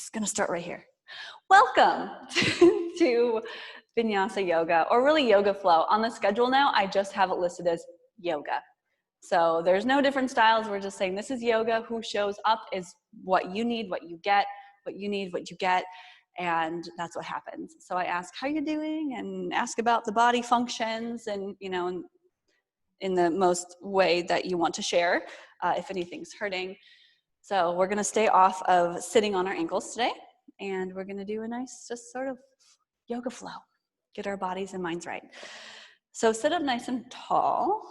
just gonna start right here. Welcome to Vinyasa Yoga, or really Yoga Flow. On the schedule now, I just have it listed as yoga. So there's no different styles. We're just saying this is yoga. Who shows up is what you need, what you get, what you need, what you get, and that's what happens. So I ask how you're doing and ask about the body functions and, you know, in the most way that you want to share if anything's hurting. So we're gonna stay off of sitting on our ankles today, and we're gonna do a nice, just sort of yoga flow, get our bodies and minds right. So sit up nice and tall,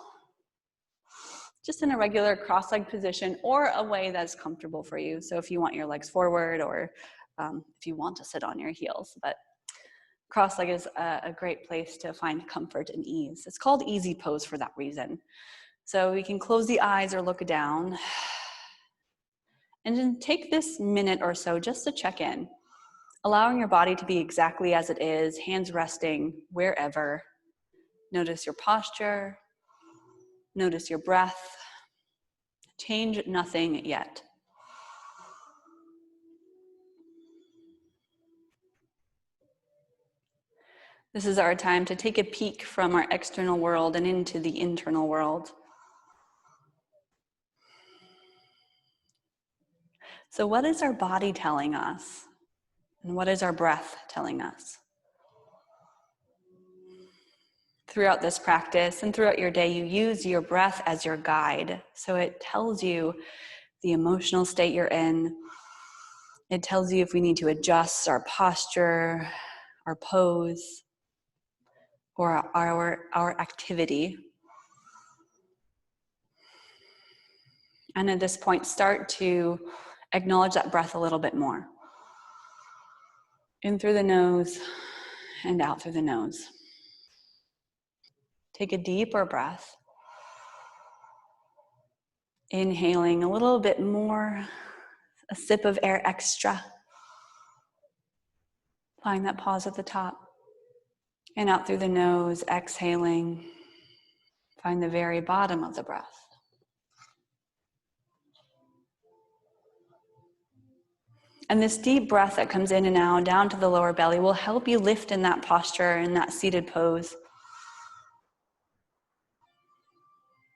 just in a regular cross-legged position or a way that's comfortable for you. So if you want your legs forward or if you want to sit on your heels, but cross-legged is a great place to find comfort and ease. It's called easy pose for that reason. So we can close the eyes or look down. And then take this minute or so just to check in, allowing your body to be exactly as it is, hands resting wherever. Notice your posture, notice your breath. Change nothing yet. This is our time to take a peek from our external world and into the internal world. So what is our body telling us? And what is our breath telling us? Throughout this practice and throughout your day, you use your breath as your guide. So it tells you the emotional state you're in. It tells you if we need to adjust our posture, our pose, or our activity. And at this point, start to acknowledge that breath a little bit more. In through the nose and out through the nose. Take a deeper breath. Inhaling a little bit more, a sip of air extra. Find that pause at the top. And out through the nose, exhaling. Find the very bottom of the breath. And this deep breath that comes in and out, down to the lower belly, will help you lift in that posture, in that seated pose.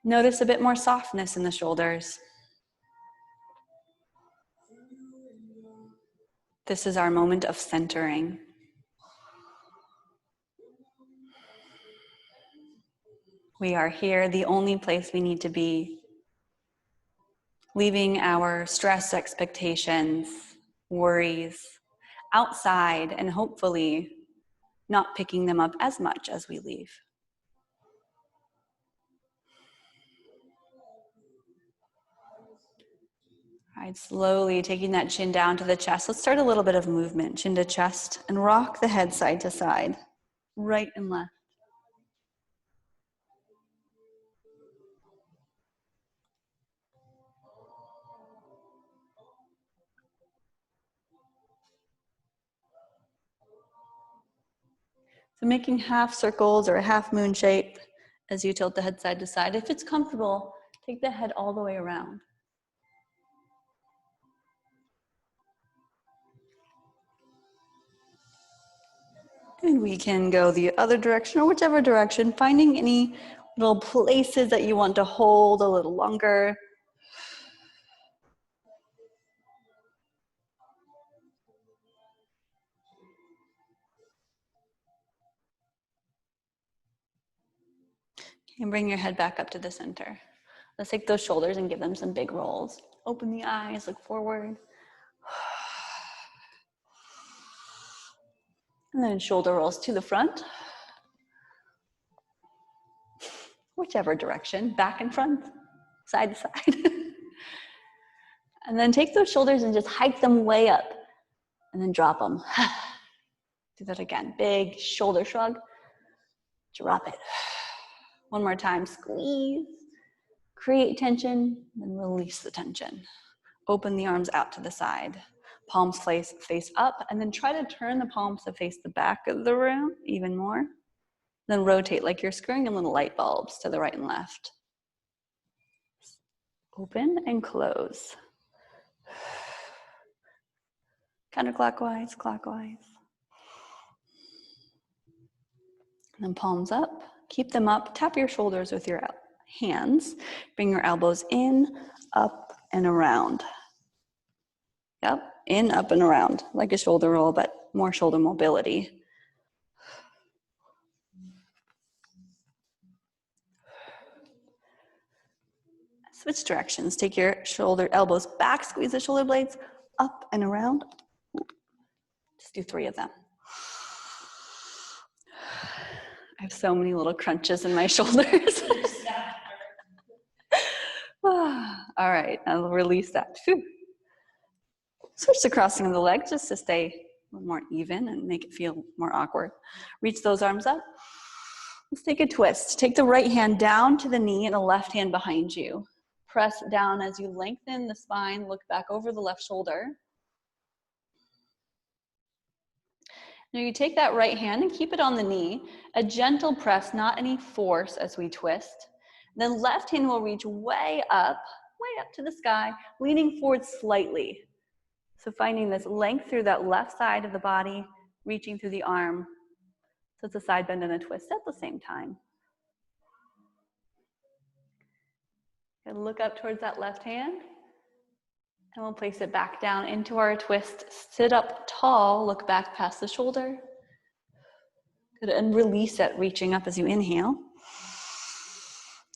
Notice a bit more softness in the shoulders. This is our moment of centering. We are here, the only place we need to be. Leaving our stress, expectations, worries outside, and hopefully not picking them up as much as we leave. All right, slowly taking that chin down to the chest. Let's start a little bit of movement, chin to chest, and rock the head side to side, right and left. So making half circles or a half moon shape as you tilt the head side to side. If it's comfortable, take the head all the way around. And we can go the other direction or whichever direction, finding any little places that you want to hold a little longer. And bring your head back up to the center. Let's take those shoulders and give them some big rolls. Open the eyes, look forward. And then shoulder rolls to the front. Whichever direction, back and front, side to side. And then take those shoulders and just hike them way up. And then drop them. Do that again. Big shoulder shrug. Drop it. One more time. Squeeze. Create tension. Then release the tension. Open the arms out to the side. Palms face up. And then try to turn the palms to face the back of the room even more. Then rotate like you're screwing in little light bulbs to the right and left. Open and close. Counterclockwise, clockwise. And then palms up, keep them up. Tap your shoulders with your hands. Bring your elbows in, up, and around. Yep, in, up, and around. Like a shoulder roll, but more shoulder mobility. Switch directions. Take your elbows back, squeeze the shoulder blades up and around. Just do 3 of them. I have so many little crunches in my shoulders. All right, I'll release that. Whew. Switch to crossing of the legs just to stay a little more even and make it feel more awkward. Reach those arms up. Let's take a twist. Take the right hand down to the knee and the left hand behind you. Press down as you lengthen the spine, look back over the left shoulder. Now you take that right hand and keep it on the knee. A gentle press, not any force as we twist. Then left hand will reach way up to the sky, leaning forward slightly. So finding this length through that left side of the body, reaching through the arm. So it's a side bend and a twist at the same time. And look up towards that left hand. And we'll place it back down into our twist. Sit up tall, look back past the shoulder. Good, and release it, reaching up as you inhale.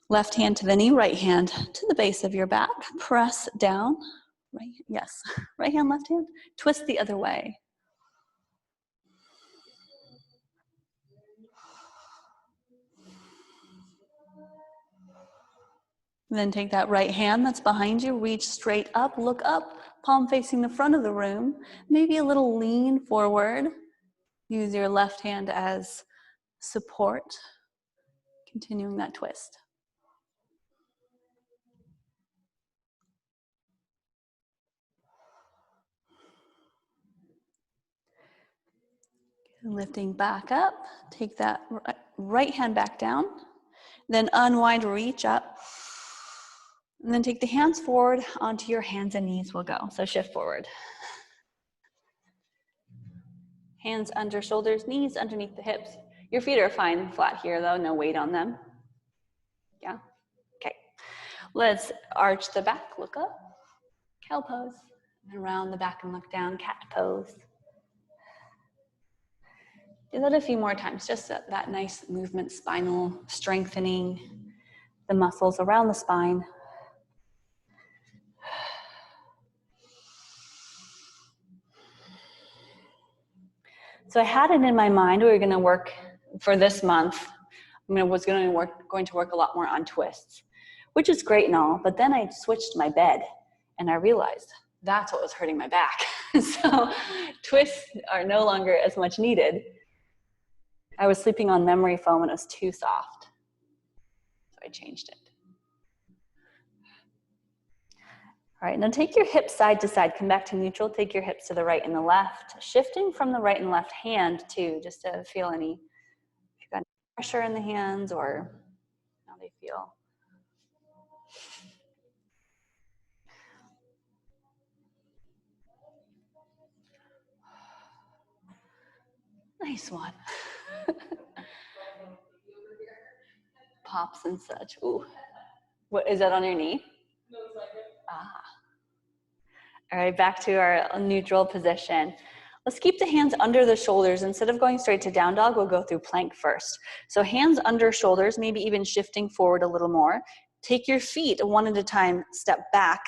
Left hand to the knee, right hand to the base of your back. Press down. Right, yes, right hand, left hand. Twist the other way. Then take that right hand that's behind you, reach straight up, look up, palm facing the front of the room, maybe a little lean forward. Use your left hand as support, continuing that twist. Lifting back up, take that right hand back down, then unwind, reach up. And then take the hands forward onto your hands and knees will go. So shift forward. Hands under shoulders, knees underneath the hips. Your feet are fine flat here though, no weight on them. Yeah, okay. Let's arch the back, look up, cow pose. And around the back and look down, cat pose. Do that a few more times, just that nice movement, spinal strengthening the muscles around the spine. So I had it in my mind we were going to work for this month. I was going to work a lot more on twists, which is great and all. But then I switched my bed, and I realized that's what was hurting my back. So twists are no longer as much needed. I was sleeping on memory foam, and it was too soft, so I changed it. All right, now take your hips side to side, come back to neutral, take your hips to the right and the left, shifting from the right and left hand too, just to feel if you've got pressure in the hands or how they feel. Nice one. Pops and such. Ooh. What, is that on your knee? No, it's like it. Ah. All right, back to our neutral position. Let's keep the hands under the shoulders. Instead of going straight to down dog, we'll go through plank first. So hands under shoulders, maybe even shifting forward a little more. Take your feet one at a time, step back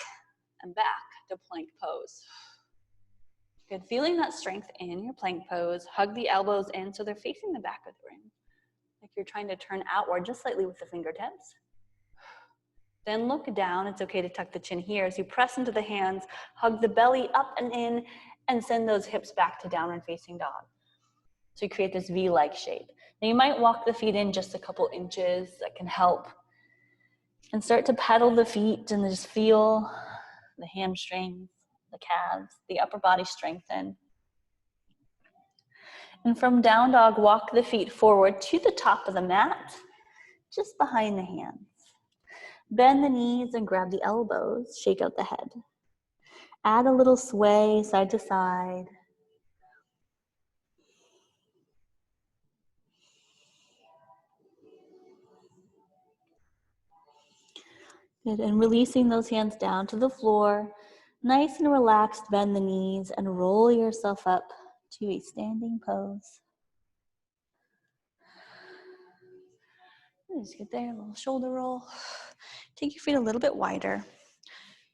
and back to plank pose. Good, feeling that strength in your plank pose. Hug the elbows in so they're facing the back of the room. Like you're trying to turn outward just slightly with the fingertips. Then look down. It's okay to tuck the chin here as you press into the hands, hug the belly up and in, and send those hips back to downward facing dog. So you create this V-like shape. Now you might walk the feet in just a couple inches. That can help. And start to pedal the feet and just feel the hamstrings, the calves, the upper body strengthen. And from down dog, walk the feet forward to the top of the mat, just behind the hands. Bend the knees and grab the elbows, shake out the head. Add a little sway side to side. Good, and releasing those hands down to the floor. Nice and relaxed, bend the knees and roll yourself up to a standing pose. Just get there, a little shoulder roll. Take your feet a little bit wider.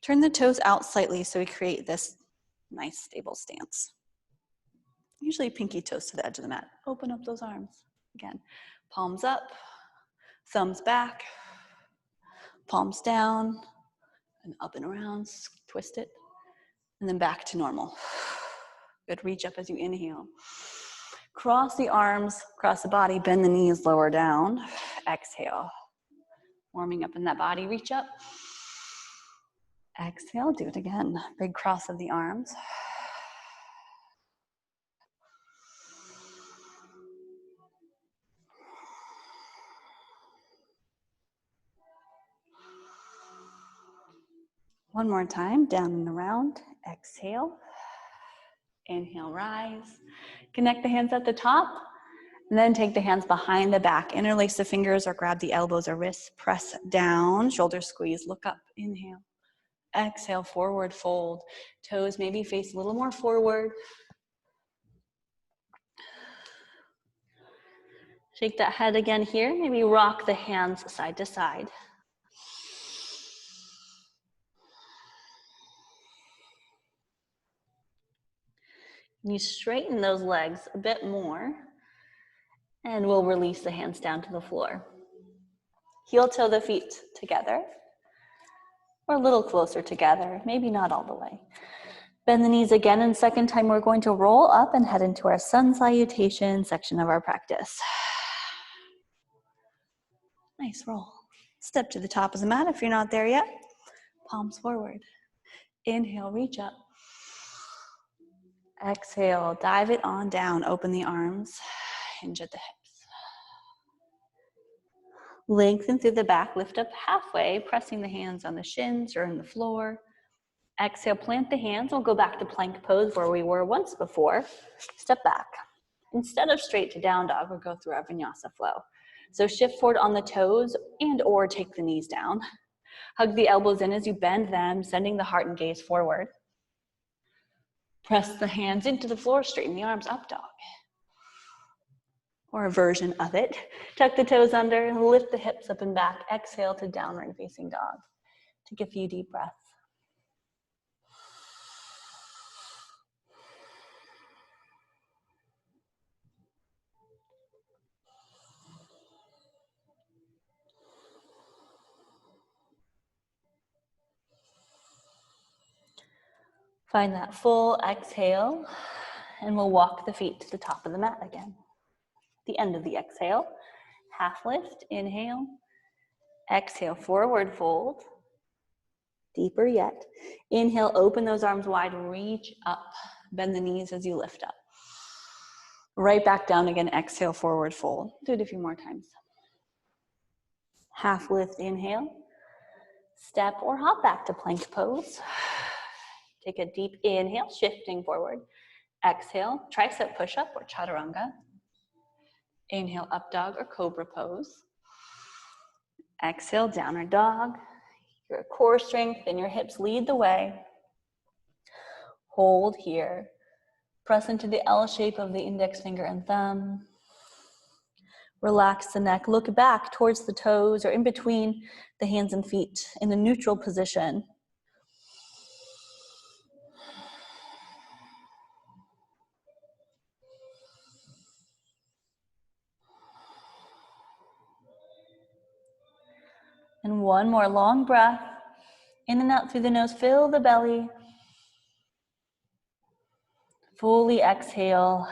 Turn the toes out slightly so we create this nice stable stance. Usually pinky toes to the edge of the mat. Open up those arms. Again, palms up, thumbs back, palms down, and up and around, twist it, and then back to normal. Good, reach up as you inhale. Cross the arms, cross the body, bend the knees, lower down. Exhale. Warming up in that body, reach up. Exhale, do it again. Big cross of the arms. One more time, down and around. Exhale. Inhale, rise. Connect the hands at the top, and then take the hands behind the back. Interlace the fingers or grab the elbows or wrists. Press down, shoulder squeeze, look up. Inhale. Exhale, forward fold. Toes maybe face a little more forward. Shake that head again here. Maybe rock the hands side to side. You straighten those legs a bit more, and we'll release the hands down to the floor. Heel toe the feet together, or a little closer together, maybe not all the way. Bend the knees again, and second time we're going to roll up and head into our sun salutation section of our practice. Nice roll. Step to the top of the mat if you're not there yet. Palms forward. Inhale, reach up. Exhale, dive it on down. Open the arms, hinge at the hips. Lengthen through the back, lift up halfway, pressing the hands on the shins or in the floor. Exhale, plant the hands. We'll go back to plank pose where we were once before. Step back. Instead of straight to down dog, we'll go through our vinyasa flow. So shift forward on the toes and or take the knees down. Hug the elbows in as you bend them, sending the heart and gaze forward. Press the hands into the floor, straighten the arms, up dog. Or a version of it. Tuck the toes under, lift the hips up and back. Exhale to downward facing dog. Take a few deep breaths. Find that full exhale, and we'll walk the feet to the top of the mat again. The end of the exhale, half lift, inhale. Exhale, forward fold. Deeper yet. Inhale, open those arms wide, reach up. Bend the knees as you lift up. Right back down again, exhale, forward fold. Do it a few more times. Half lift, inhale. Step or hop back to plank pose. Take a deep inhale, shifting forward. Exhale, tricep push-up or chaturanga. Inhale, up dog or cobra pose. Exhale, downward dog. Your core strength and your hips lead the way. Hold here. Press into the L shape of the index finger and thumb. Relax the neck. Look back towards the toes or in between the hands and feet in a neutral position. And one more long breath. In and out through the nose. Fill the belly. Fully exhale.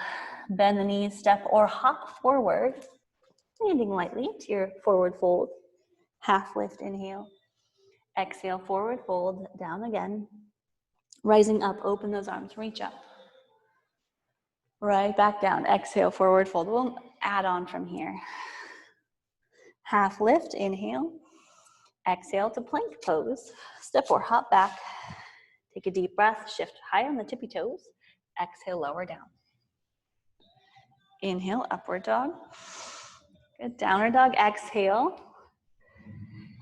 Bend the knees, step or hop forward. Landing lightly to your forward fold. Half lift, inhale. Exhale, forward fold, down again. Rising up, open those arms, reach up. Right back down, exhale, forward fold. We'll add on from here. Half lift, inhale. Exhale to plank pose. Step or hop back. Take a deep breath, shift high on the tippy toes. Exhale, lower down. Inhale, upward dog. Good, downward dog, exhale.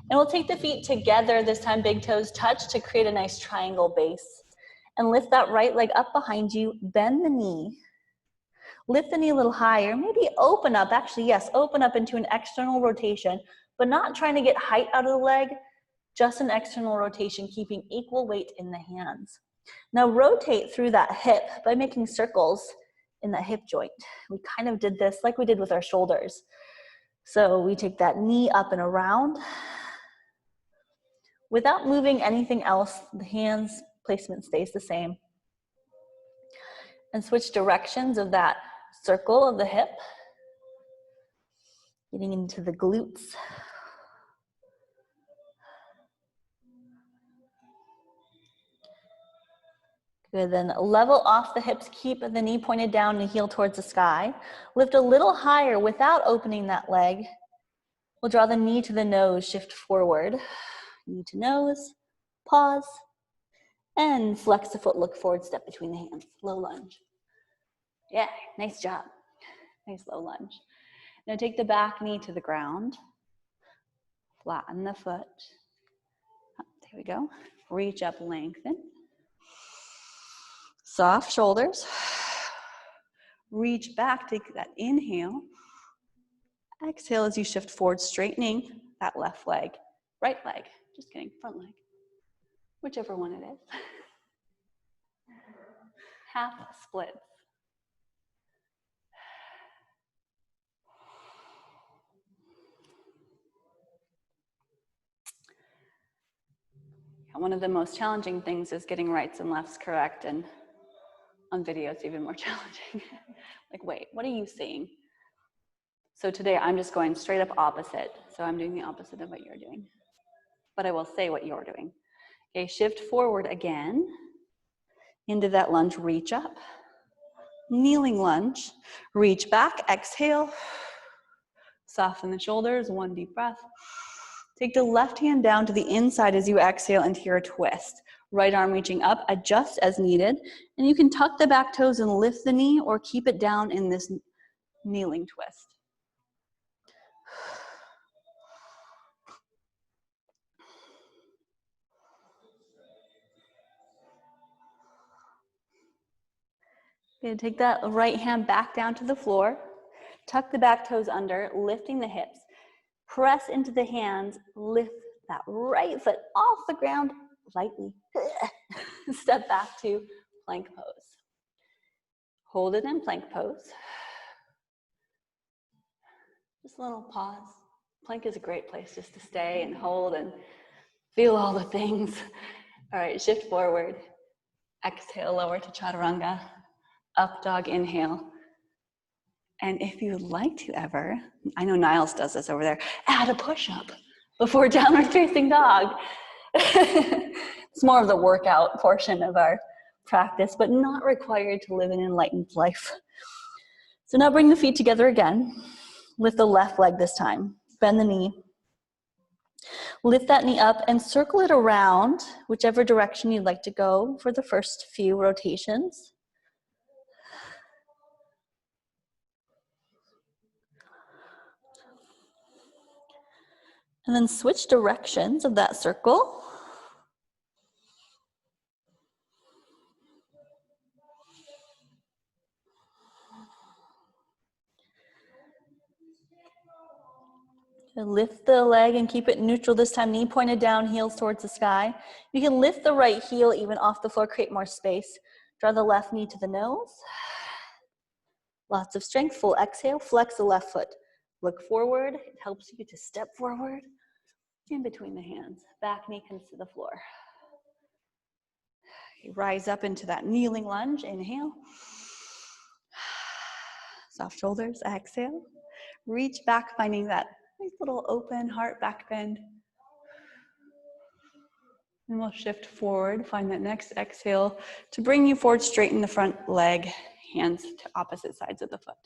And we'll take the feet together, this time big toes touch to create a nice triangle base. And lift that right leg up behind you, bend the knee. Lift the knee a little higher, maybe open up, actually yes, open up into an external rotation, but not trying to get height out of the leg, just an external rotation, keeping equal weight in the hands. Now rotate through that hip by making circles in that hip joint. We kind of did this like we did with our shoulders. So we take that knee up and around. Without moving anything else, the hands placement stays the same. And switch directions of that circle of the hip. Getting into the glutes. Good, then level off the hips, keep the knee pointed down and heel towards the sky. Lift a little higher without opening that leg. We'll draw the knee to the nose, shift forward. Knee to nose, pause, and flex the foot, look forward, step between the hands, low lunge. Yeah, nice job. Nice low lunge. Now take the back knee to the ground. Flatten the foot. There we go. Reach up, lengthen. Soft shoulders. Reach back, take that inhale. Exhale as you shift forward, straightening that left leg. Right leg, just kidding, front leg. Whichever one it is. Half splits. One of the most challenging things is getting rights and lefts correct, and on video it's even more challenging. Like, wait, what are you seeing? So today I'm just going straight up opposite. So I'm doing the opposite of what you're doing. But I will say what you're doing. Okay, shift forward again. Into that lunge, reach up. Kneeling lunge. Reach back, exhale. Soften the shoulders, one deep breath. Take the left hand down to the inside as you exhale into your twist. Right arm reaching up, adjust as needed. And you can tuck the back toes and lift the knee or keep it down in this kneeling twist. Good, take that right hand back down to the floor. Tuck the back toes under, lifting the hips. Press into the hands, lift that right foot off the ground lightly. Step back to plank pose. Hold it in plank pose. Just a little pause. Plank is a great place just to stay and hold and feel all the things. All right, shift forward. Exhale, lower to chaturanga. Up dog, inhale. And if you would like to ever, I know Niles does this over there, add a push-up before downward facing dog. It's more of the workout portion of our practice, but not required to live an enlightened life. So now bring the feet together again. Lift the left leg this time. Bend the knee. Lift that knee up and circle it around, whichever direction you'd like to go for the first few rotations. And then switch directions of that circle. Lift the leg and keep it neutral this time, knee pointed down, heels towards the sky. You can lift the right heel even off the floor, create more space. Draw the left knee to the nose. Lots of strength, full exhale, flex the left foot. Look forward, it helps you to step forward in between the hands. Back knee comes to the floor. You rise up into that kneeling lunge, inhale. Soft shoulders, exhale. Reach back, finding that nice little open heart back bend. And we'll shift forward, find that next exhale to bring you forward, straighten the front leg, hands to opposite sides of the foot.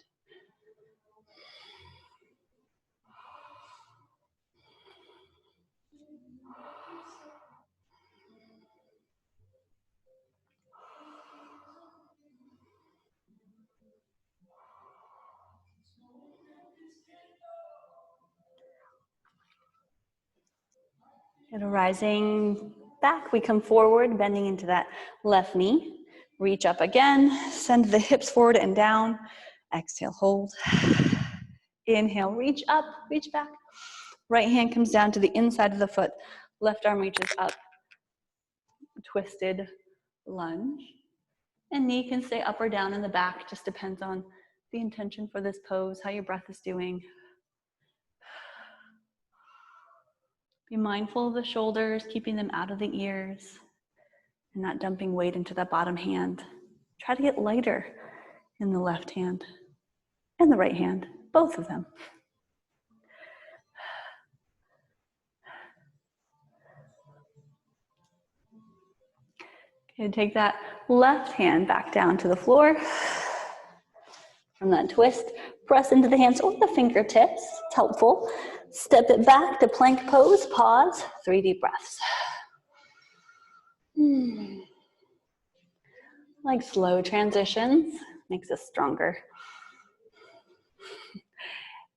And a rising back, we come forward, bending into that left knee. Reach up again, send the hips forward and down. Exhale, hold. Inhale, reach up, reach back. Right hand comes down to the inside of the foot. Left arm reaches up. Twisted lunge. And knee can stay up or down in the back, just depends on the intention for this pose, how your breath is doing. Be mindful of the shoulders, keeping them out of the ears, and not dumping weight into that bottom hand. Try to get lighter in the left hand and the right hand, both of them. Okay, take that left hand back down to the floor. From that twist, press into the hands or the fingertips. It's helpful. Step it back to plank pose. Pause. 3 deep breaths. Like slow transitions, makes us stronger.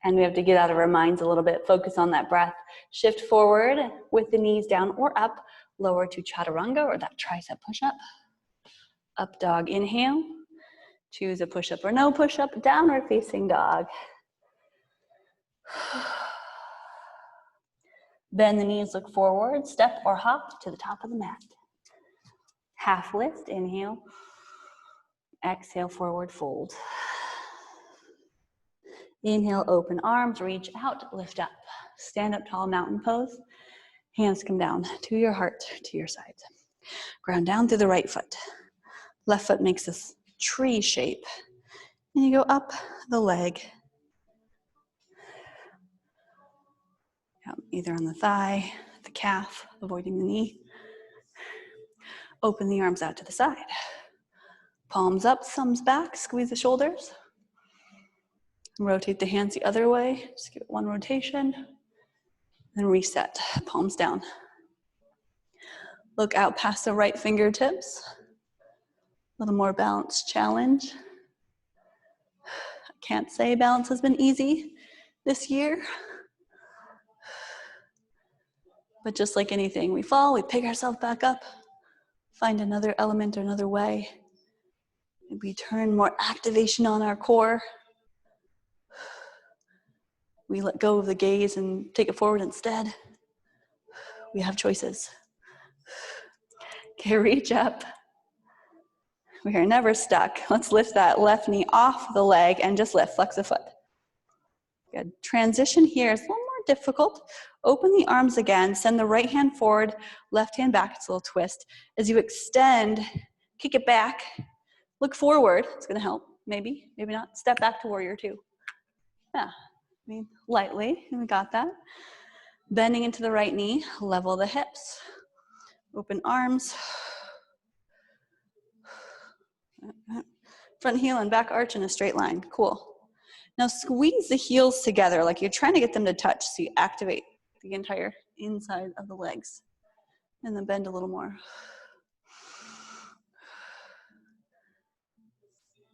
And we have to get out of our minds a little bit, focus on that breath. Shift forward with the knees down or up, lower to chaturanga or that tricep push-up. Up dog, inhale. Choose a push-up or no push-up, downward facing dog. Bend the knees, look forward, step or hop to the top of the mat. Half lift, inhale. Exhale, forward fold. Inhale, open arms, reach out, lift up. Stand up tall, mountain pose. Hands come down to your heart, to your sides. Ground down through the right foot. Left foot makes this tree shape. And you go up the leg. Either on the thigh, the calf, avoiding the knee. Open the arms out to the side. Palms up, thumbs back, squeeze the shoulders. Rotate the hands the other way. Just give it one rotation. Then reset, palms down. Look out past the right fingertips. A little more balance challenge. I can't say balance has been easy this year. But just like anything, we fall, we pick ourselves back up, find another element or another way. Maybe turn more activation on our core. We let go of the gaze and take it forward instead. We have choices. Okay, reach up. We are never stuck. Let's lift that left knee off the leg and just lift, flex the foot. Good. Transition here is a little more difficult. Open the arms again, send the right hand forward, left hand back, it's a little twist. As you extend, kick it back, look forward, it's gonna help, maybe, maybe not. Step back to warrior two. Yeah, I mean, lightly, we got that. Bending into the right knee, level the hips. Open arms. Front heel and back arch in a straight line, cool. Now squeeze the heels together like you're trying to get them to touch so you activate the entire inside of the legs. And then bend a little more.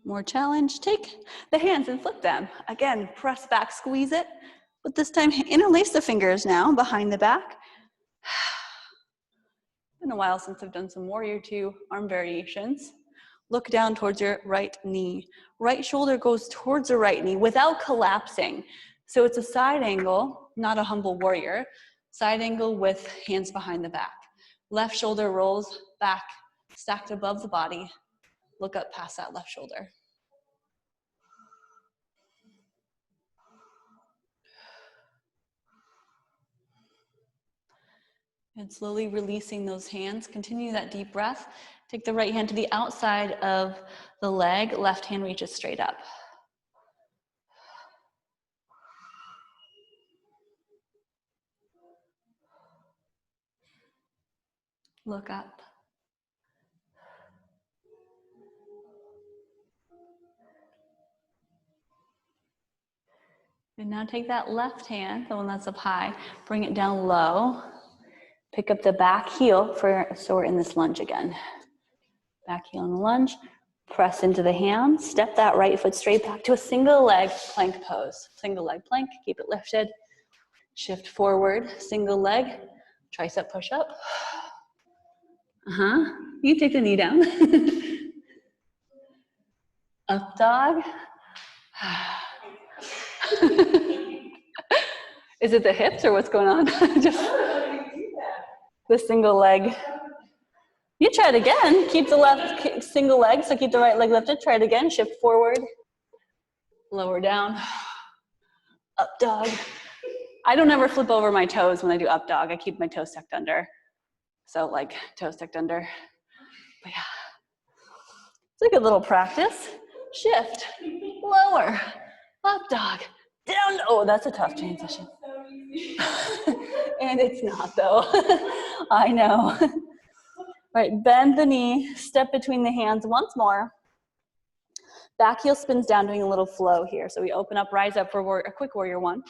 More challenge, take the hands and flip them. Again, press back, squeeze it, but this time interlace the fingers now behind the back. Been a while since I've done some warrior two arm variations. Look down towards your right knee. Right shoulder goes towards the right knee without collapsing. So it's a side angle, not a humble warrior. Side angle with hands behind the back. Left shoulder rolls back, stacked above the body. Look up past that left shoulder. And slowly releasing those hands. Continue that deep breath. Take the right hand to the outside of the leg. Left hand reaches straight up. Look up. And now take that left hand, the one that's up high, bring it down low. Pick up the back heel so we're in this lunge again. Back heel in the lunge. Press into the hands. Step that right foot straight back to a single leg plank pose. Single leg plank, keep it lifted. Shift forward, single leg. Tricep push-up. You take the knee down. Up dog. Is it the hips or what's going on? Just the single leg. You try it again. Keep the left single leg, so keep the right leg lifted. Try it again. Shift forward. Lower down. Up dog. I don't ever flip over my toes when I do up dog. I keep my toes tucked under. So like toes tucked under. But yeah. It's like a little practice. Shift. Lower. Up dog. Down. Oh, that's a tough transition. And it's not though. I know. All right, bend the knee, step between the hands once more. Back heel spins down, doing a little flow here. So we open up, rise up for a quick warrior one.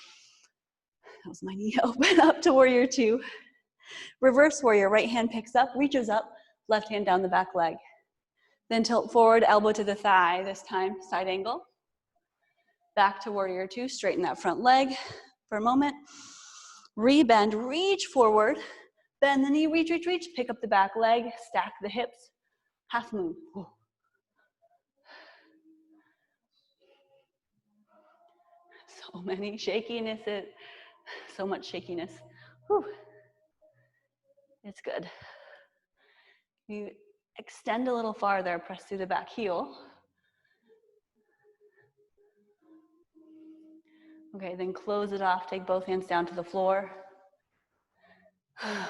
That was my knee. Open up to warrior two. Reverse warrior, right hand picks up, reaches up, left hand down the back leg. Then tilt forward, elbow to the thigh, this time side angle. Back to warrior two, straighten that front leg for a moment. Rebend, reach forward, bend the knee, reach, reach, reach, pick up the back leg, stack the hips, half moon. Whoa. So many shakiness, so much shakiness. Whew. It's good. You extend a little farther, press through the back heel. Okay, then close it off, take both hands down to the floor.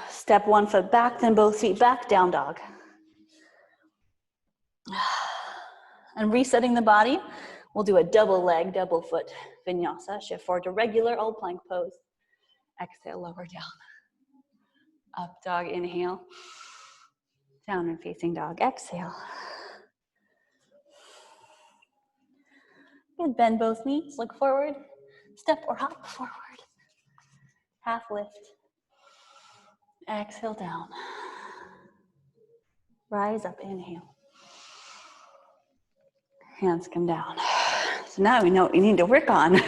Step one foot back, then both feet back, down dog. And resetting the body, we'll do a double leg, double foot vinyasa. Shift forward to regular old plank pose. Exhale, lower down. Up dog, inhale. Downward facing dog, exhale. Good, bend both knees, look forward. Step or hop forward. Half lift. Exhale down. Rise up, inhale. Hands come down. So now we know what we need to work on.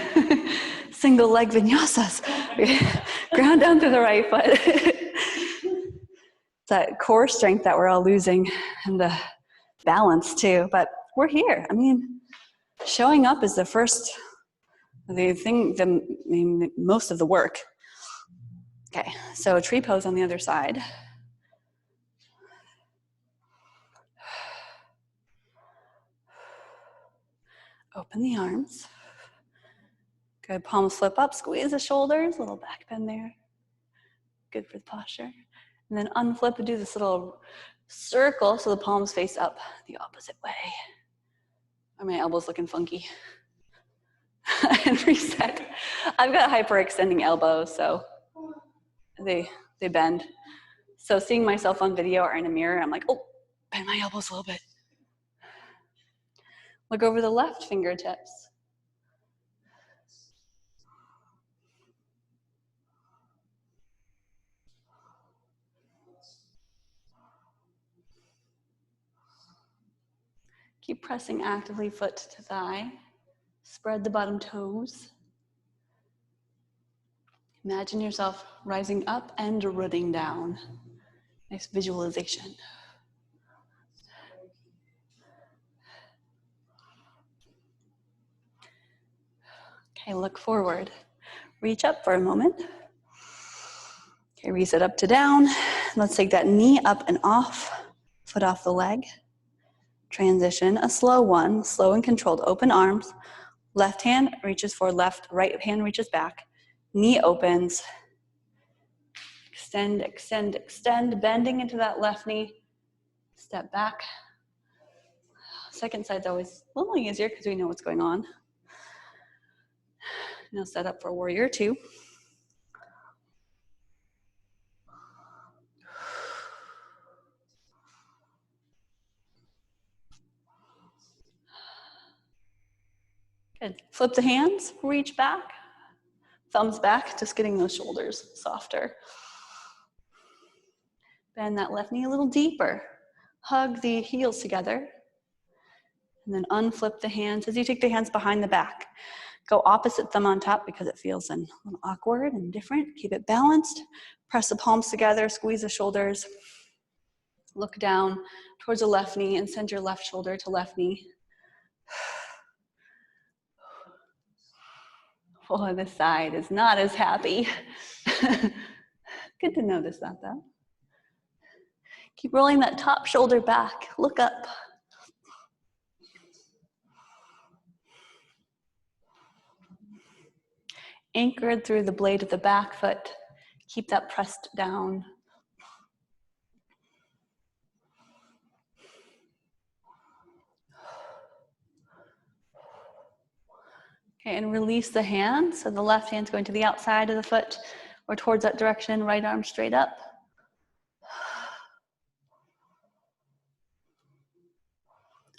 Single leg vinyasas. Ground down through the right foot. It's that core strength that we're all losing and the balance too, but we're here. I mean, showing up is the first, most of the work. Okay, so tree pose on the other side. Open the arms. Good, palms flip up, squeeze the shoulders, little back bend there. Good for the posture. And then unflip and do this little circle so the palms face up the opposite way. Are my elbows looking funky? And reset. I've got hyperextending elbows, so they bend. So seeing myself on video or in a mirror, I'm like, oh, bend my elbows a little bit. Look over the left fingertips. Keep pressing actively foot to thigh. Spread the bottom toes. Imagine yourself rising up and running down. Nice visualization. Okay, look forward. Reach up for a moment. Okay, reset up to down. Let's take that knee up and off, foot off the leg. Transition, a slow one, slow and controlled. Open arms. Left hand reaches forward, right hand reaches back. Knee opens. Extend, extend, extend, bending into that left knee. Step back. Second side's always a little easier because we know what's going on. Now set up for warrior two. Good. Flip the hands, reach back. Thumbs back, just getting those shoulders softer. Bend that left knee a little deeper. Hug the heels together. And then unflip the hands as you take the hands behind the back. Go opposite thumb on top because it feels a little awkward and different. Keep it balanced. Press the palms together, squeeze the shoulders. Look down towards the left knee and send your left shoulder to left knee. Oh, this side is not as happy. Good to notice that though. Keep rolling that top shoulder back. Look up. Anchored through the blade of the back foot. Keep that pressed down. Okay, and release the hand. So the left hand's going to the outside of the foot or towards that direction, right arm straight up.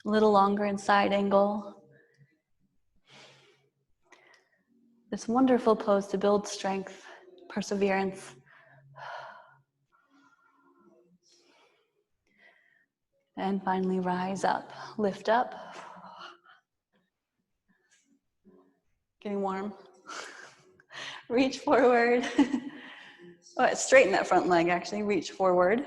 A little longer in side angle. This wonderful pose to build strength, perseverance. And finally rise up, lift up. Getting warm. Reach forward. Oh, straighten that front leg actually, reach forward.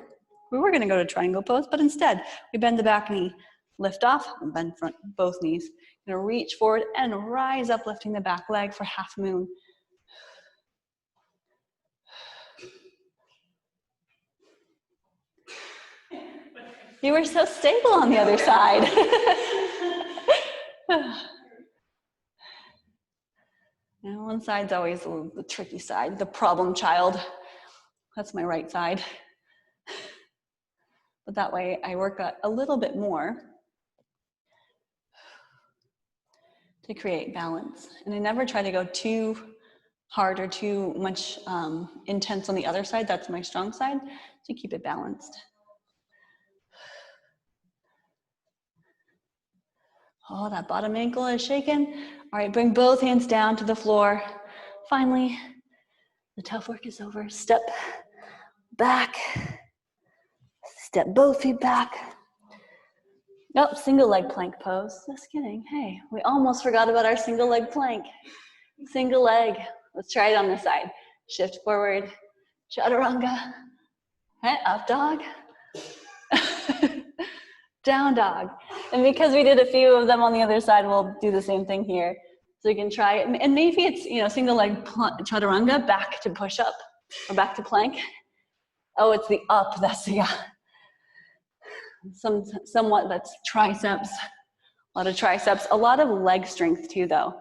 We were gonna go to triangle pose, but instead we bend the back knee, lift off, and bend front, both knees. Gonna reach forward and rise up, lifting the back leg for half moon. You were so stable on the other side. And one side's always the tricky side, the problem child. That's my right side. But that way I work a little bit more to create balance. And I never try to go too hard or too much intense on the other side. That's my strong side, to keep it balanced. Oh, that bottom ankle is shaking. All right, bring both hands down to the floor. Finally, the tough work is over. Step back. Step both feet back. Nope, single leg plank pose. Just kidding. Hey, we almost forgot about our single leg plank. Single leg. Let's try it on this side. Shift forward. Chaturanga. Hey, up dog. Down dog. And because we did a few of them on the other side, we'll do the same thing here. So you can try it. And maybe it's, you know, single leg chaturanga back to push up or back to plank. Oh, it's the up, that's the, somewhat that's triceps, a lot of triceps, a lot of leg strength too though.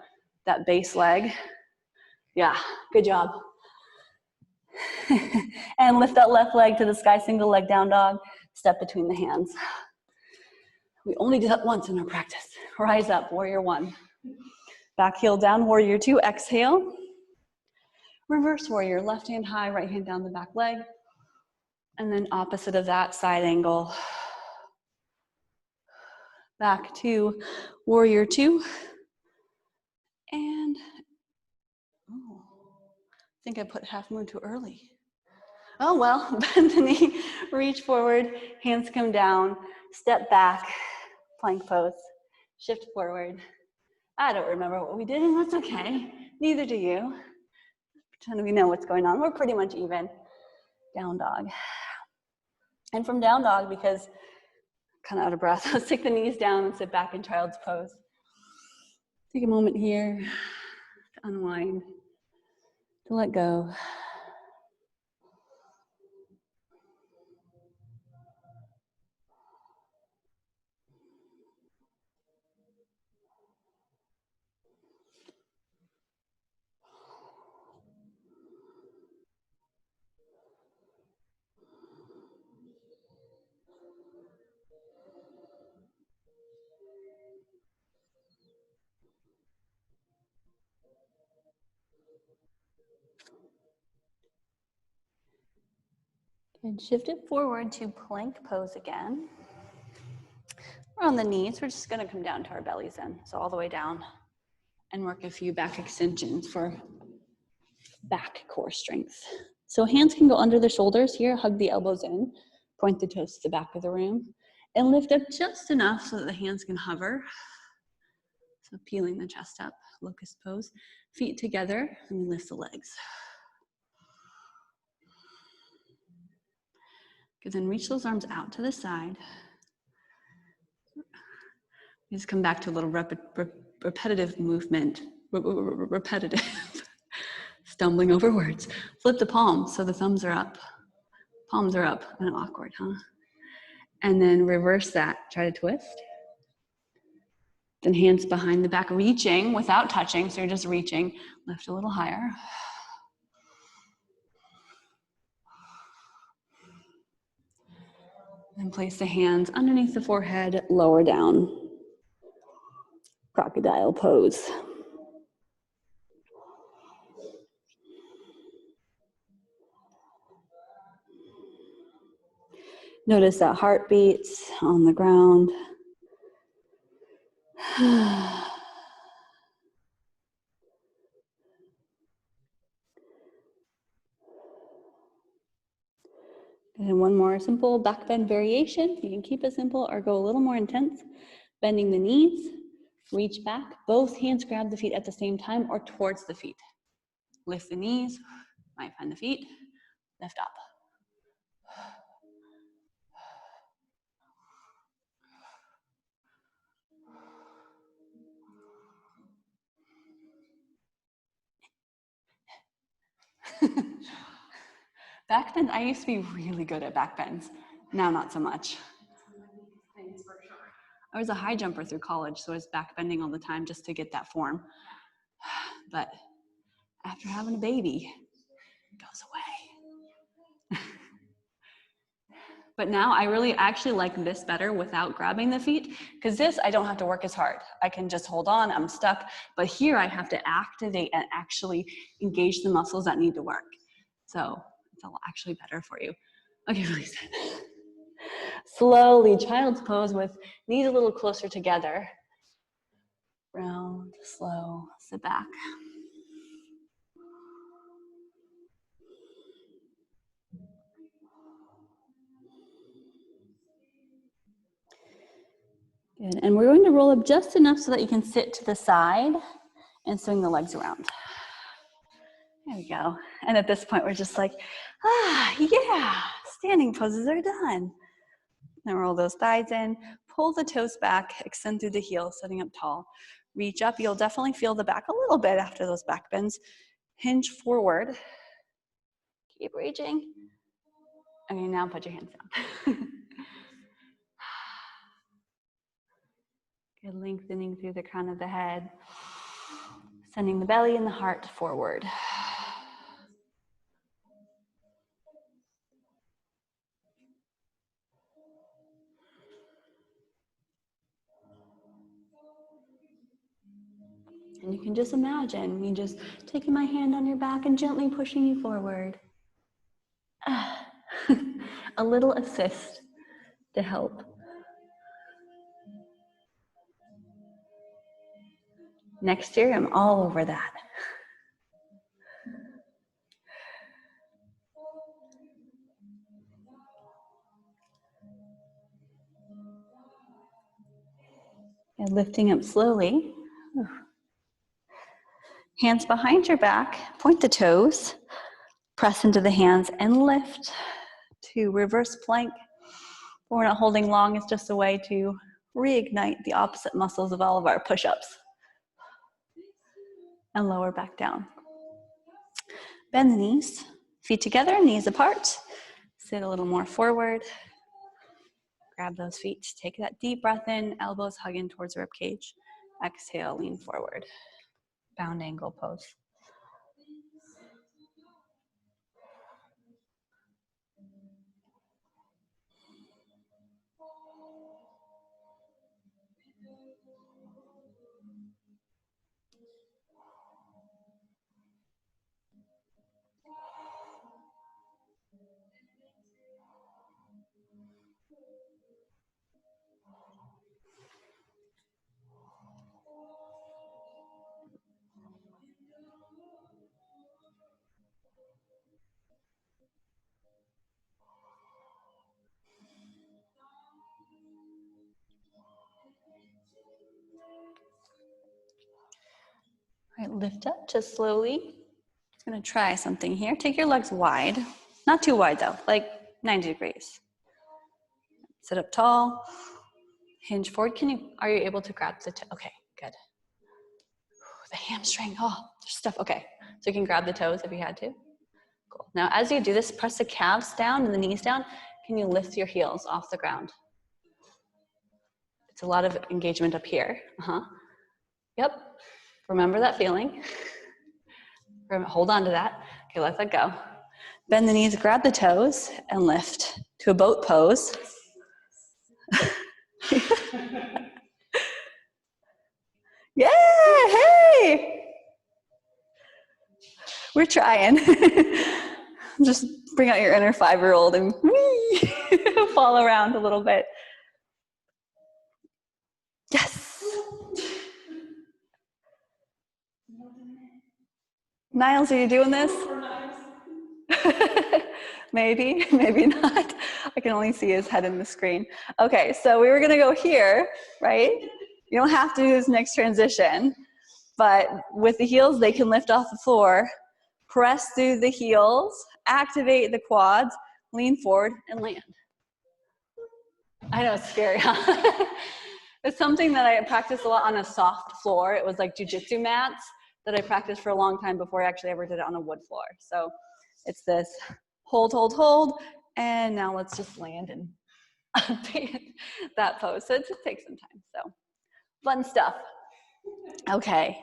That base leg. Yeah, good job. And lift that left leg to the sky, single leg down dog, step between the hands. We only did that once in our practice. Rise up, warrior one. Back heel down, warrior two, exhale. Reverse warrior, left hand high, right hand down the back leg. And then opposite of that, side angle. Back to warrior two. And, oh, I think I put half moon too early. Oh well, bend the knee, reach forward, hands come down, step back, plank pose, shift forward. I don't remember what we did, and that's okay. Neither do you. Pretend we know what's going on. We're pretty much even. Down dog. And from down dog, because I'm kind of out of breath, let's take the knees down and sit back in child's pose. Take a moment here to unwind, to let go. And shift it forward to plank pose again. We're on the knees, we're just gonna come down to our bellies then. So all the way down and work a few back extensions for back core strength. So hands can go under the shoulders here, hug the elbows in, point the toes to the back of the room, and lift up just enough so that the hands can hover. So peeling the chest up, locust pose. Feet together, and we lift the legs. Good, then reach those arms out to the side. Just come back to a little repetitive movement. Repetitive. Stumbling over words. Flip the palms so the thumbs are up. Palms are up. And awkward, huh? And then reverse that. Try to twist. Then hands behind the back, reaching without touching. So you're just reaching. Lift a little higher. And place the hands underneath the forehead, lower down. Crocodile pose. Notice that heartbeats on the ground. And one more simple back bend variation. You can keep it simple or go a little more intense. Bending the knees, reach back. Both hands grab the feet at the same time or towards the feet. Lift the knees, might find the feet, lift up. Back bend, I used to be really good at back bends. Now not so much. I was a high jumper through college, so I was back bending all the time just to get that form. But after having a baby, it goes away. But now I really actually like this better without grabbing the feet, because this I don't have to work as hard. I can just hold on, I'm stuck. But here I have to activate and actually engage the muscles that need to work. So it's actually better for you. Okay, release it. Slowly, child's pose with knees a little closer together. Round, slow, sit back. Good, and we're going to roll up just enough so that you can sit to the side and swing the legs around. There we go. And at this point, we're just like, yeah, standing poses are done. Then roll those thighs in, pull the toes back, extend through the heels, sitting up tall. Reach up, you'll definitely feel the back a little bit after those back bends. Hinge forward. Keep reaching. Okay, now put your hands down. Good, lengthening through the crown of the head. Sending the belly and the heart forward. And you can just imagine me just taking my hand on your back and gently pushing you forward. A little assist to help. Next year, I'm all over that. And lifting up slowly. Hands behind your back, point the toes, press into the hands and lift to reverse plank. But we're not holding long, it's just a way to reignite the opposite muscles of all of our push-ups. And lower back down. Bend the knees, feet together, knees apart. Sit a little more forward. Grab those feet, take that deep breath in, elbows hug in towards the rib cage. Exhale, lean forward. Bound angle pose. All right, lift up just slowly. I'm gonna try something here. Take your legs wide. Not too wide though, like 90 degrees. Sit up tall, hinge forward. Are you able to grab the toe? Okay, good. The hamstring, oh, there's stuff. Okay, so you can grab the toes if you had to. Cool. Now, as you do this, press the calves down and the knees down. Can you lift your heels off the ground? It's a lot of engagement up here. Yep. Remember that feeling. Hold on to that. Okay, let that go. Bend the knees, grab the toes, and lift to a boat pose. Yeah, hey! We're trying. Just bring out your inner 5-year-old and whee, fall around a little bit. Yes! Niles, are you doing this? Maybe, maybe not. I can only see his head in the screen. Okay, so we were gonna go here, right? You don't have to do this next transition, but with the heels, they can lift off the floor. Press through the heels, activate the quads, lean forward, and land. I know, it's scary, huh? It's something that I practiced a lot on a soft floor. It was like jujitsu mats that I practiced for a long time before I actually ever did it on a wood floor. So it's this hold, hold, hold, and now let's just land and that pose. So it just takes some time, so fun stuff. Okay,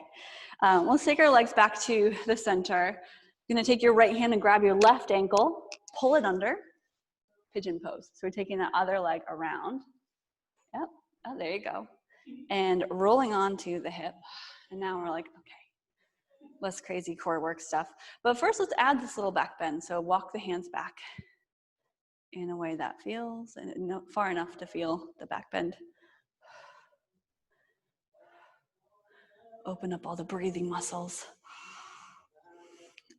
let's take our legs back to the center. You're gonna take your right hand and grab your left ankle, pull it under, pigeon pose. So we're taking that other leg around. Yep, oh, there you go. And rolling onto the hip. And now we're like, okay, less crazy core work stuff. But first, let's add this little back bend. So walk the hands back in a way that feels, and far enough to feel the back bend. Open up all the breathing muscles.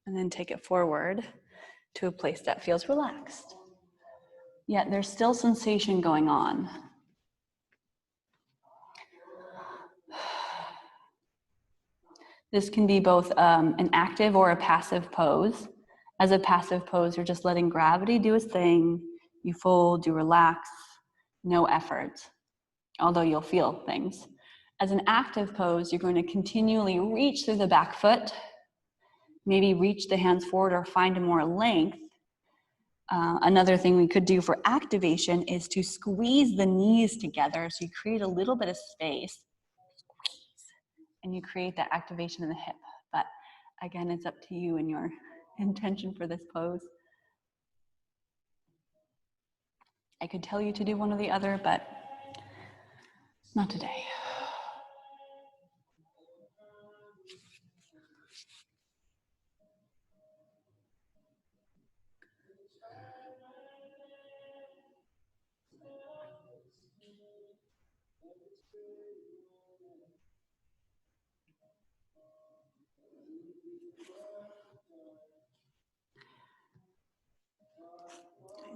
And then take it forward to a place that feels relaxed. Yet there's still sensation going on. This can be both an active or a passive pose. As a passive pose, you're just letting gravity do its thing. You fold, you relax, no effort, although you'll feel things. As an active pose, you're going to continually reach through the back foot, maybe reach the hands forward or find more length. Another thing we could do for activation is to squeeze the knees together so you create a little bit of space. And you create that activation in the hip. But again, it's up to you and your intention for this pose. I could tell you to do one or the other, but not today.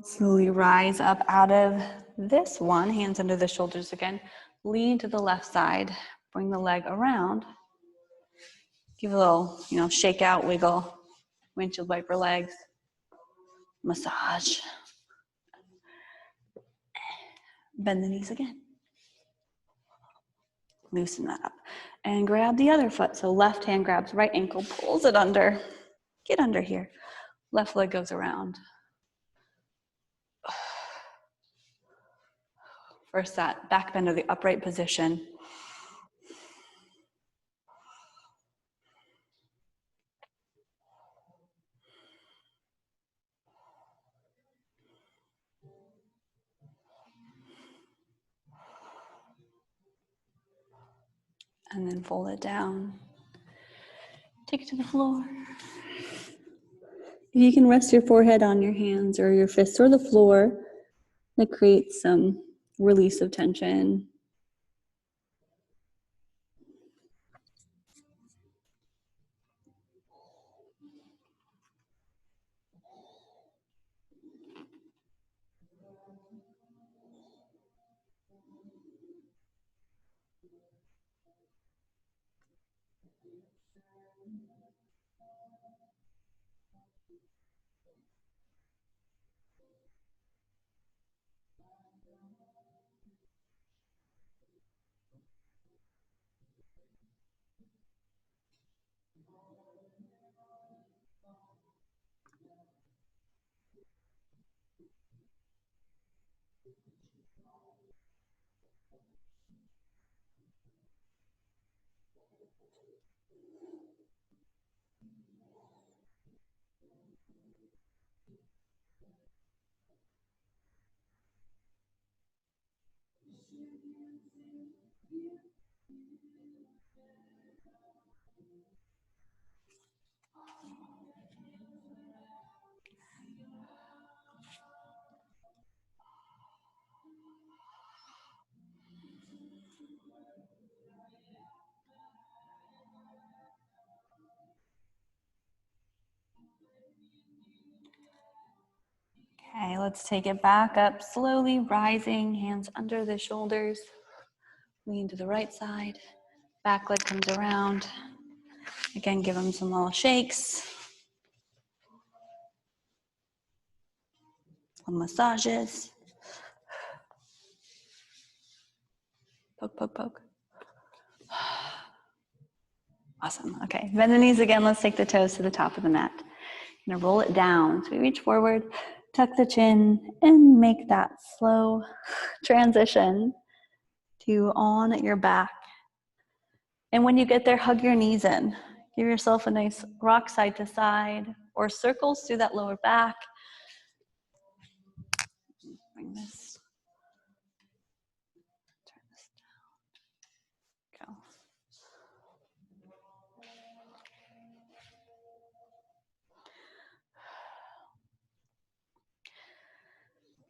Slowly rise up out of this one, hands under the shoulders again. Lean to the left side, bring the leg around. Give a little, shake out, wiggle, windshield wiper legs, massage. Bend the knees again. Loosen that up. And grab the other foot. So left hand grabs right ankle, pulls it under. Get under here. Left leg goes around. First that back bend of the upright position. And then fold it down. Take it to the floor. You can rest your forehead on your hands or your fists or the floor. That creates some release of tension. Okay, let's take it back up, slowly rising, hands under the shoulders. Lean to the right side, back leg comes around. Again, give them some little shakes, some massages. Poke, poke, poke. Awesome, okay. Bend the knees again, let's take the toes to the top of the mat. Gonna roll it down. So we reach forward, tuck the chin, and make that slow transition to on your back. And when you get there, hug your knees in. Give yourself a nice rock side to side or circles through that lower back. Bring this, turn this down, go.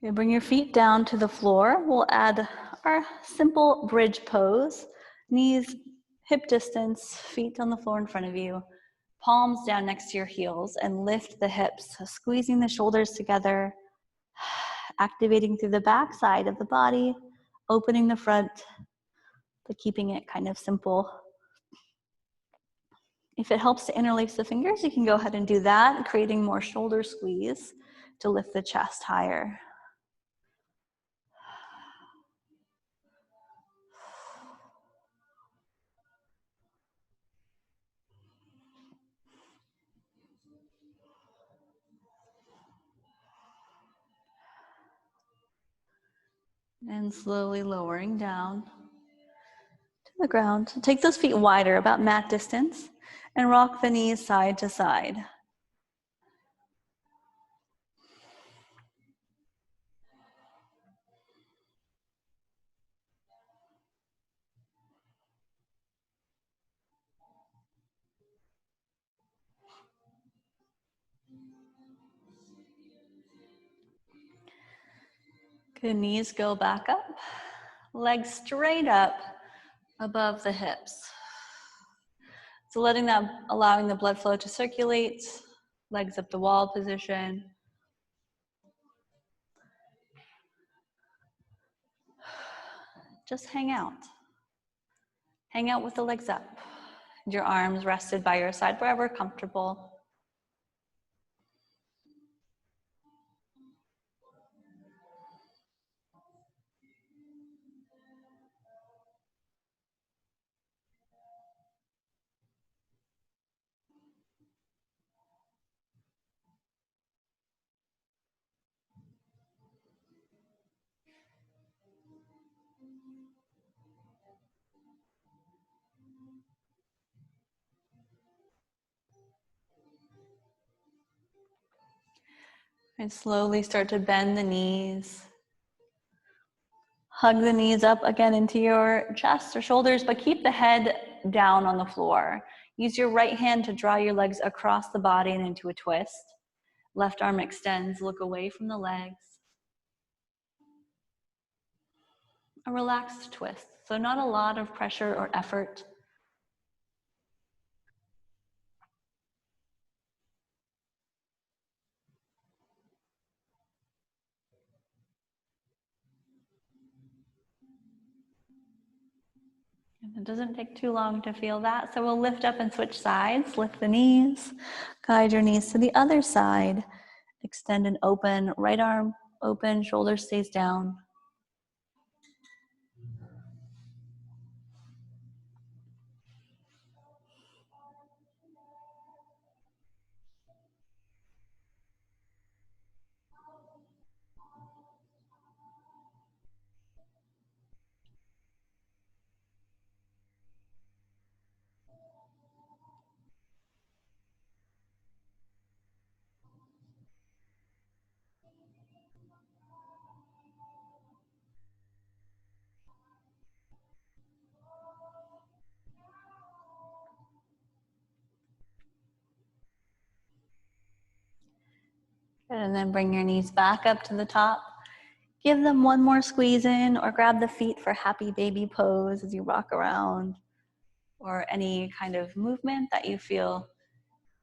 Okay, bring your feet down to the floor. We'll add our simple bridge pose. Knees hip distance, feet on the floor in front of you. Palms down next to your heels and lift the hips, so squeezing the shoulders together, activating through the back side of the body, opening the front, but keeping it kind of simple. If it helps to interlace the fingers, you can go ahead and do that, creating more shoulder squeeze to lift the chest higher. And slowly lowering down to the ground. Take those feet wider, about mat distance, and rock the knees side to side. Good, knees go back up, legs straight up above the hips. So allowing the blood flow to circulate, legs up the wall position. Just hang out. Hang out with the legs up. Your arms rested by your side, wherever comfortable. And slowly start to bend the knees. Hug the knees up again into your chest or shoulders, but keep the head down on the floor. Use your right hand to draw your legs across the body and into a twist. Left arm extends, look away from the legs. A relaxed twist, so not a lot of pressure or effort. And It doesn't take too long to feel that. So we'll lift up and switch sides. Lift the knees, guide your knees to the other side. Extend and open, right arm open, shoulder stays down. Good, and then bring your knees back up to the top. Give them one more squeeze in, or grab the feet for happy baby pose as you rock around, or any kind of movement that you feel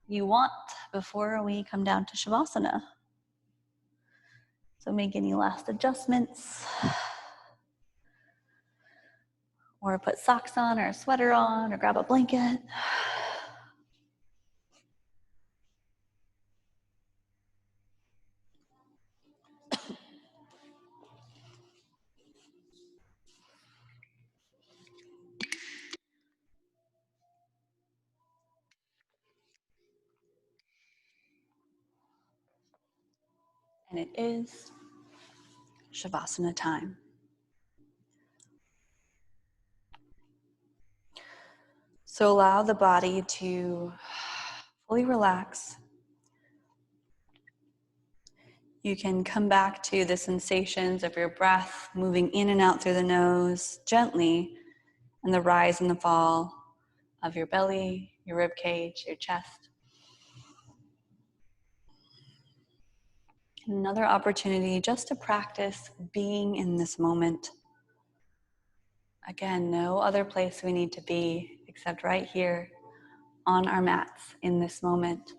you want before we come down to Shavasana. So make any last adjustments, or put socks on or a sweater on, or grab a blanket. And it is Shavasana time. So allow the body to fully relax. You can come back to the sensations of your breath moving in and out through the nose gently, and the rise and the fall of your belly, your rib cage, your chest. Another opportunity just to practice being in this moment. Again, no other place we need to be except right here on our mats in this moment.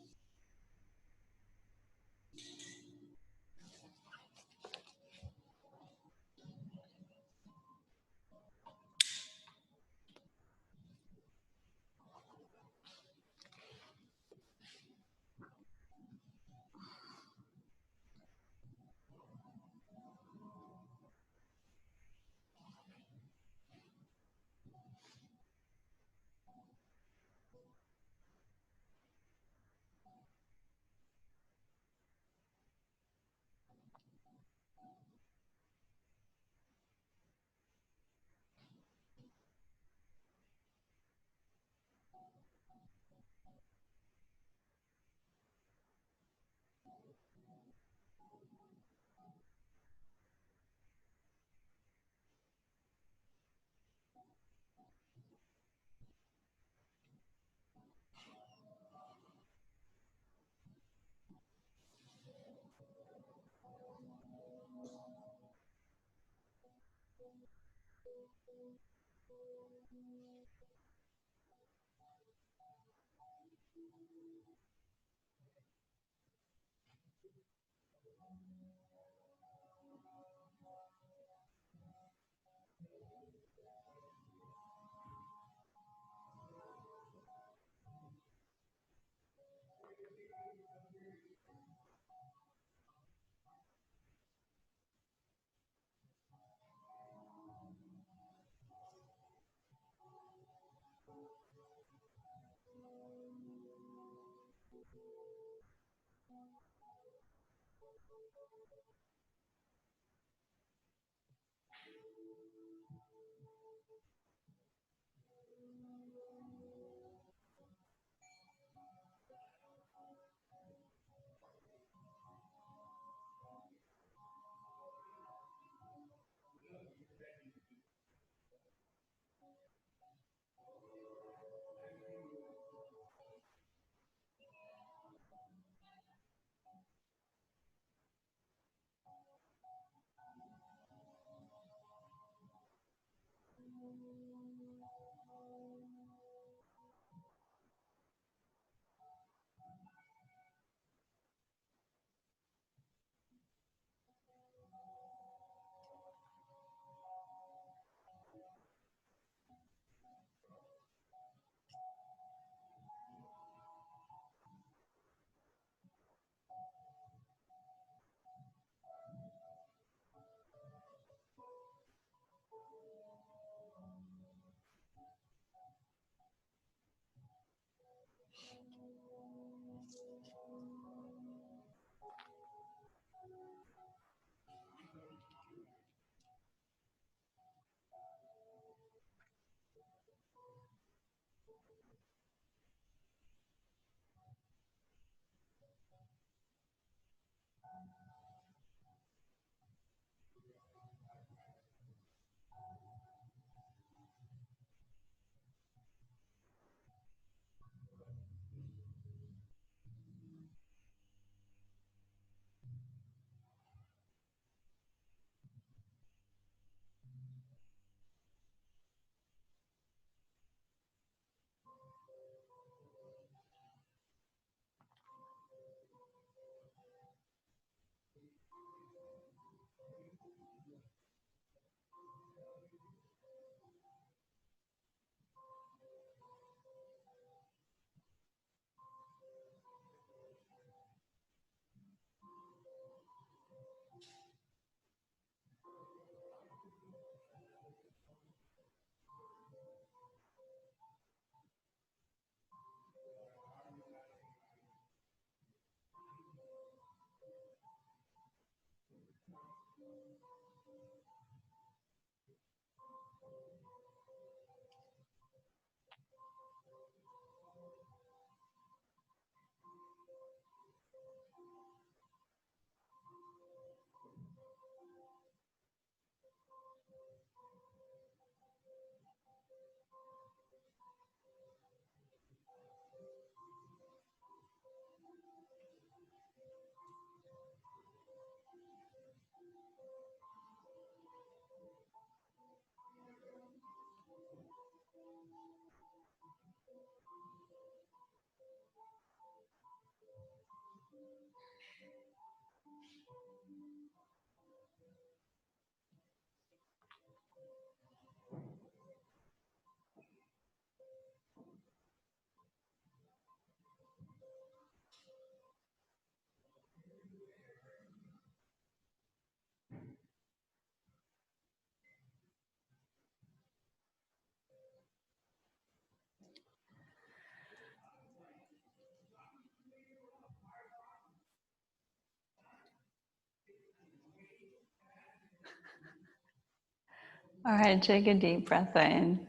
All right, take a deep breath in.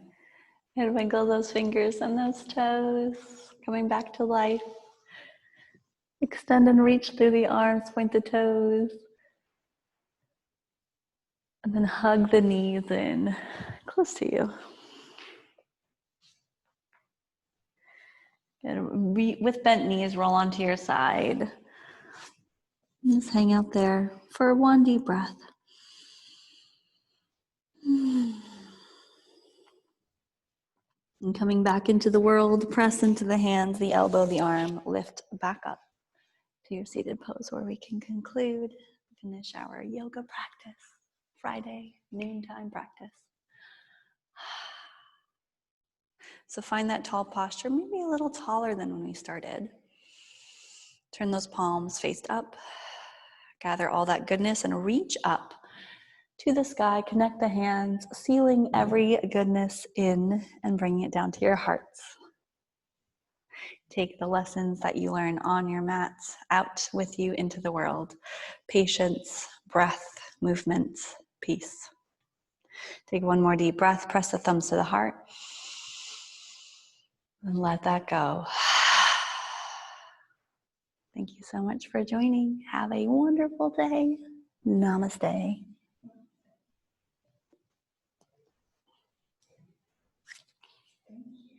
And wiggle those fingers and those toes, coming back to life. Extend and reach through the arms, point the toes. And then hug the knees in, close to you. And with bent knees, roll onto your side. And just hang out there for one deep breath. And coming back into the world, press into the hands, the elbow, the arm, lift back up to your seated pose where we can conclude, finish our yoga practice, Friday noontime practice. So find that tall posture, maybe a little taller than when we started. Turn those palms faced up, gather all that goodness and reach up to the sky, connect the hands, sealing every goodness in and bringing it down to your hearts. Take the lessons that you learn on your mats out with you into the world. Patience, breath, movement, peace. Take one more deep breath, press the thumbs to the heart, and let that go. Thank you so much for joining. Have a wonderful day. Namaste.